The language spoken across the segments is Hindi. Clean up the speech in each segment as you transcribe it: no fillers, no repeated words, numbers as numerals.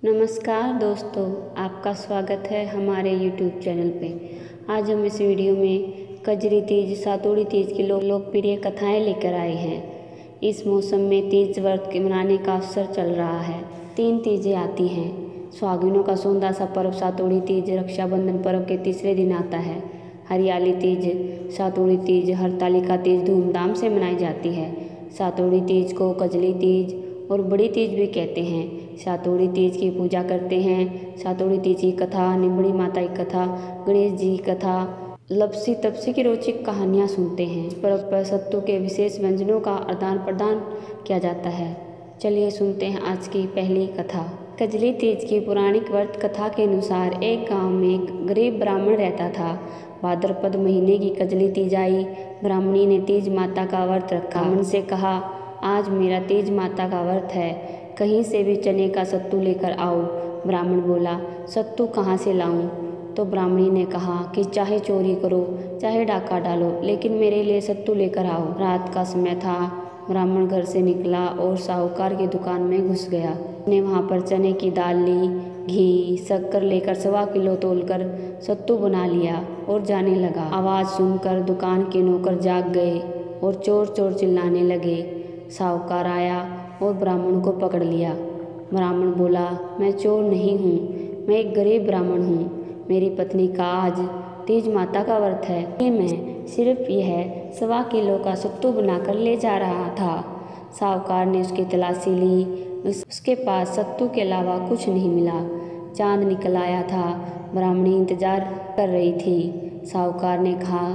नमस्कार दोस्तों, आपका स्वागत है हमारे YouTube चैनल पे। आज हम इस वीडियो में कजरी तीज, सातोड़ी तीज की लोकप्रिय कथाएं लेकर आए हैं। इस मौसम में तीज व्रत के मनाने का अवसर चल रहा है। 3 तीजें आती हैं। सुहागिनों का सौंधा सा पर्व सातोड़ी तीज रक्षाबंधन पर्व के तीसरे दिन आता है। हरियाली तीज, सातोड़ी तीज, हरतालिका तीज धूमधाम से मनाई जाती है। सातोड़ी तीज को कजली तीज और बड़ी तीज भी कहते हैं। सातोड़ी तीज की पूजा करते हैं। सातोड़ी तीज की कथा, निम्बड़ी माता की कथा, गणेश जी की कथा, लपसी तपसी की रोचक कहानियाँ सुनते हैं। पर्व पर सत्तू के विशेष व्यंजनों का आदान प्रदान किया जाता है। चलिए सुनते हैं आज की पहली कथा। कजली तीज की पौराणिक व्रत कथा के अनुसार एक गांव में एक गरीब ब्राह्मण रहता था। भाद्रपद महीने की कजली तीज आई। ब्राह्मणी ने तीज माता का व्रत रखा। ब्राह्मण से कहा, आज मेरा तीज माता का व्रत है, कहीं से भी चने का सत्तू लेकर आओ। ब्राह्मण बोला, सत्तू कहाँ से लाऊं? तो ब्राह्मणी ने कहा कि चाहे चोरी करो, चाहे डाका डालो, लेकिन मेरे लिए सत्तू लेकर आओ। रात का समय था। ब्राह्मण घर से निकला और साहूकार की दुकान में घुस गया। उसने वहाँ पर चने की दाल ली, घी, शक्कर लेकर 1.25 किलो तोलकर सत्तू बना लिया और जाने लगा। आवाज़ सुनकर दुकान के नौकर जाग गए और चोर चोर चिल्लाने लगे। साहूकार आया और ब्राह्मण को पकड़ लिया। ब्राह्मण बोला, मैं चोर नहीं हूँ, मैं एक गरीब ब्राह्मण हूँ। मेरी पत्नी का आज तीज माता का व्रत है, कि मैं सिर्फ यह 1.25 किलो का सत्तू बनाकर ले जा रहा था। साहूकार ने उसकी तलाशी ली। उसके पास सत्तू के अलावा कुछ नहीं मिला। चांद निकल आया था। ब्राह्मणी इंतजार कर रही थी। साहूकार ने कहा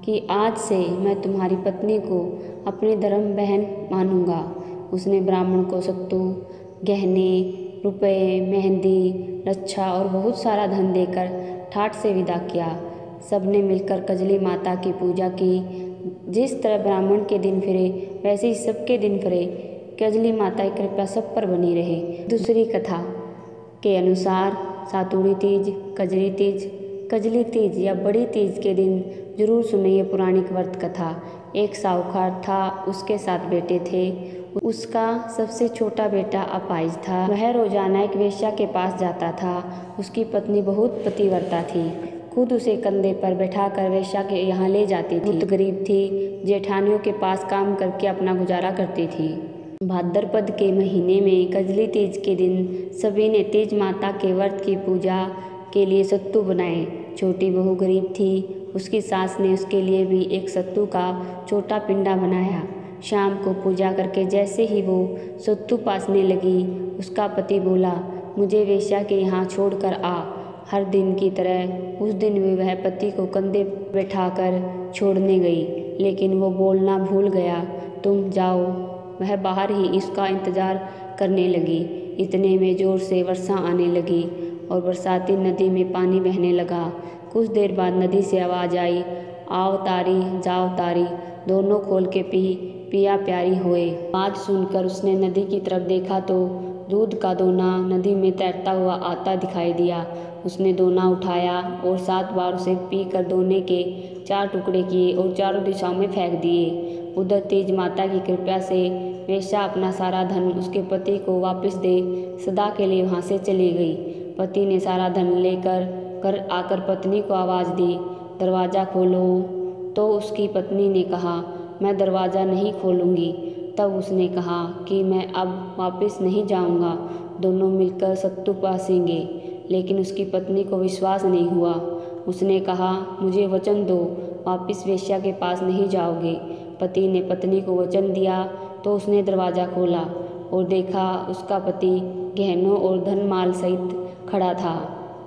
कि आज से मैं तुम्हारी पत्नी को अपनी धर्म बहन मानूंगा। उसने ब्राह्मण को सत्तू, गहने, रुपए, मेहंदी, रक्षा और बहुत सारा धन देकर ठाठ से विदा किया। सबने मिलकर कजली माता की पूजा की। जिस तरह ब्राह्मण के दिन फिरे, वैसे ही सबके दिन फिरे। कजली माता की कृपा सब पर बनी रहे। दूसरी कथा के अनुसार सातोड़ी तीज, कजली तीज या बड़ी तीज के दिन जरूर सुनिए पौराणिक व्रत कथा। एक साहूकार था, उसके 7 बेटे थे। उसका सबसे छोटा बेटा अपाहिज था। वह रोजाना एक वेश्या के पास जाता था। उसकी पत्नी बहुत पतिव्रता थी, खुद उसे कंधे पर बैठाकर वेश्या के यहाँ ले जाती थी। बहुत गरीब थी, जेठानियों के पास काम करके अपना गुजारा करती थी। भाद्रपद के महीने में कजली तीज के दिन सभी ने तीज माता के व्रत की पूजा के लिए सत्तू बनाए। छोटी बहू गरीब थी, उसकी सास ने उसके लिए भी एक सत्तू का छोटा पिंडा बनाया। शाम को पूजा करके जैसे ही वो सत्तू पासने लगी, उसका पति बोला, मुझे वेश्या के यहाँ छोड़कर आ। हर दिन की तरह उस दिन भी वह पति को कंधे बैठाकर छोड़ने गई, लेकिन वो बोलना भूल गया, तुम जाओ। वह बाहर ही इसका इंतजार करने लगी। इतने में जोर से वर्षा आने लगी और बरसाती नदी में पानी बहने लगा। कुछ देर बाद नदी से आवाज़ आई, आओ तारी, जाओ तारी, दोनों खोल के पिया प्यारी होए। आवाज़ सुनकर उसने नदी की तरफ देखा तो दूध का दोना नदी में तैरता हुआ आता दिखाई दिया। उसने दोना उठाया और 7 बार उसे पीकर दोने के 4 टुकड़े किए और चारों दिशाओं में फेंक दिए। उधर तीज माता की कृपा से वेश्या अपना सारा धन उसके पति को वापस दे सदा के लिए वहाँ से चली गई। पति ने सारा धन लेकर घर आकर पत्नी को आवाज़ दी, दरवाज़ा खोलो। तो उसकी पत्नी ने कहा, मैं दरवाज़ा नहीं खोलूँगी। तब उसने कहा कि मैं अब वापस नहीं जाऊँगा, दोनों मिलकर सत्तू पासेंगे। लेकिन उसकी पत्नी को विश्वास नहीं हुआ। उसने कहा, मुझे वचन दो, वापस वेश्या के पास नहीं जाओगे। पति ने पत्नी को वचन दिया तो उसने दरवाज़ा खोला और देखा उसका पति गहनों और धन माल सहित खड़ा था।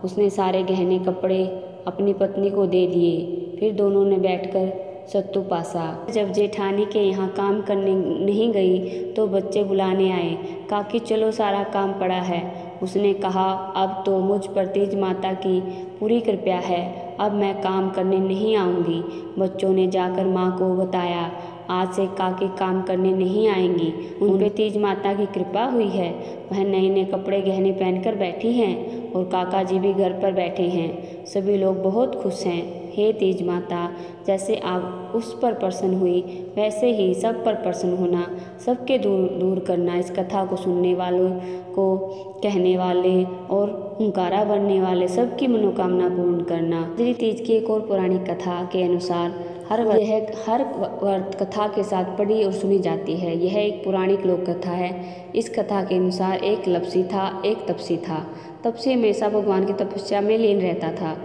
उसने सारे गहने कपड़े अपनी पत्नी को दे दिए। फिर दोनों ने बैठकर सत्तू पासा। जब जेठानी के यहाँ काम करने नहीं गई तो बच्चे बुलाने आए। काकी चलो, सारा काम पड़ा है। उसने कहा, अब तो मुझ पर तीज माता की पूरी कृपा है, अब मैं काम करने नहीं आऊँगी। बच्चों ने जाकर माँ को बताया। आज से काकी काम करने नहीं आएंगी। उन पे तीज माता की कृपा हुई है। वह नए नए कपड़े गहने पहनकर बैठी हैं और काका जी भी घर पर बैठे हैं। सभी लोग बहुत खुश हैं। हे तीज माता, जैसे आप उस पर प्रसन्न हुई वैसे ही सब पर प्रसन्न होना, सबके दूर करना। इस कथा को सुनने वालों को, कहने वाले और हुंकारा भरने वाले सबकी मनोकामना पूर्ण करना। कजरी तीज की एक और पुरानी कथा के अनुसार हर वर्त कथा के साथ पढ़ी और सुनी जाती है। यह एक पौराणिक लोक कथा है। इस कथा के अनुसार एक लप्सी था, एक तपसी था। तपसी हमेशा भगवान की तपस्या में लीन रहता था।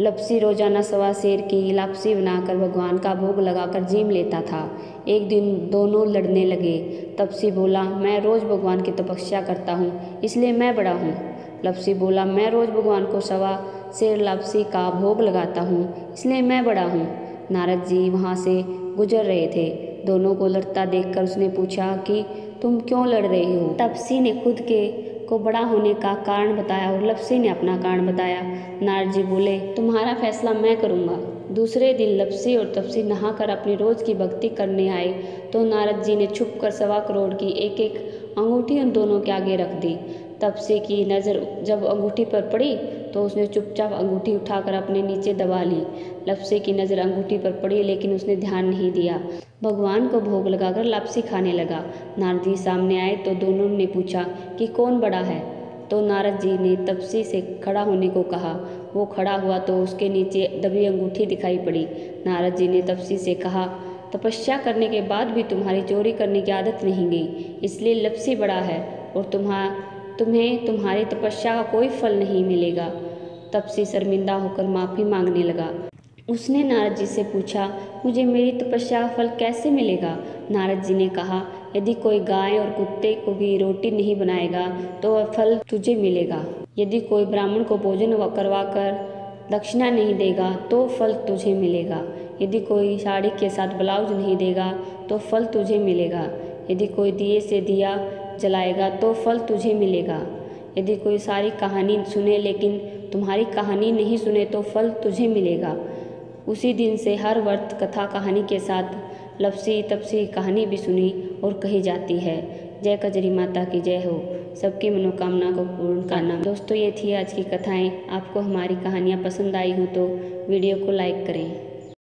लप्सी रोजाना सवा सेर की लापसी बनाकर भगवान का भोग लगाकर जीम लेता था। एक दिन दोनों लड़ने लगे। तपसी बोला, मैं रोज भगवान की तपस्या करता हूँ, इसलिए मैं बड़ा हूँ। लप्सी बोला, मैं रोज भगवान को सवा सेर लापसी का भोग लगाता हूँ, इसलिए मैं बड़ा हूँ। नारद जी वहाँ से गुजर रहे थे। दोनों को लड़ता देखकर उसने पूछा कि तुम क्यों लड़ रहे हो। तपसी ने खुद को बड़ा होने का कारण बताया और लप्सी ने अपना कारण बताया। नारद जी बोले, तुम्हारा फैसला मैं करूँगा। दूसरे दिन लप्सी और तपसी नहाकर अपनी रोज की भक्ति करने आए तो नारद जी ने छुपकर 1.25 करोड़ की एक एक अंगूठी उन दोनों के आगे रख दी। तपसी की नज़र जब अंगूठी पर पड़ी तो उसने चुपचाप अंगूठी उठाकर अपने नीचे दबा ली। लप्सी की नज़र अंगूठी पर पड़ी लेकिन उसने ध्यान नहीं दिया। भगवान को भोग लगाकर लापसी खाने लगा। नारद जी सामने आए तो दोनों ने पूछा कि कौन बड़ा है। तो नारद जी ने तपसी से खड़ा होने को कहा। वो खड़ा हुआ तो उसके नीचे दबी अंगूठी दिखाई पड़ी। नारद जी ने तपसी से कहा, तपस्या करने के बाद भी तुम्हारी चोरी करने की आदत नहीं गई, इसलिए लप्सी बड़ा है और तुम्हें तुम्हारी तपस्या का कोई फल नहीं मिलेगा। तपसी शर्मिंदा होकर माफ़ी मांगने लगा। उसने नारद जी से पूछा, मुझे मेरी तपस्या का फल कैसे मिलेगा। नारद जी ने कहा, यदि कोई गाय और कुत्ते को भी रोटी नहीं बनाएगा तो वह फल तुझे मिलेगा। यदि कोई ब्राह्मण को भोजन करवाकर दक्षिणा नहीं देगा तो फल तुझे मिलेगा। यदि कोई साड़ी के साथ ब्लाउज नहीं देगा तो फल तुझे मिलेगा। यदि कोई दिए से दिया जलाएगा तो फल तुझे मिलेगा। यदि कोई सारी कहानी सुने लेकिन तुम्हारी कहानी नहीं सुने तो फल तुझे मिलेगा। उसी दिन से हर वर्त कथा कहानी के साथ लप्सी तपसी कहानी भी सुनी और कही जाती है। जय कजरी माता की जय हो। सबकी मनोकामना को पूर्ण करना। दोस्तों, ये थी आज की कथाएं। आपको हमारी कहानियाँ पसंद आई हो तो वीडियो को लाइक करें।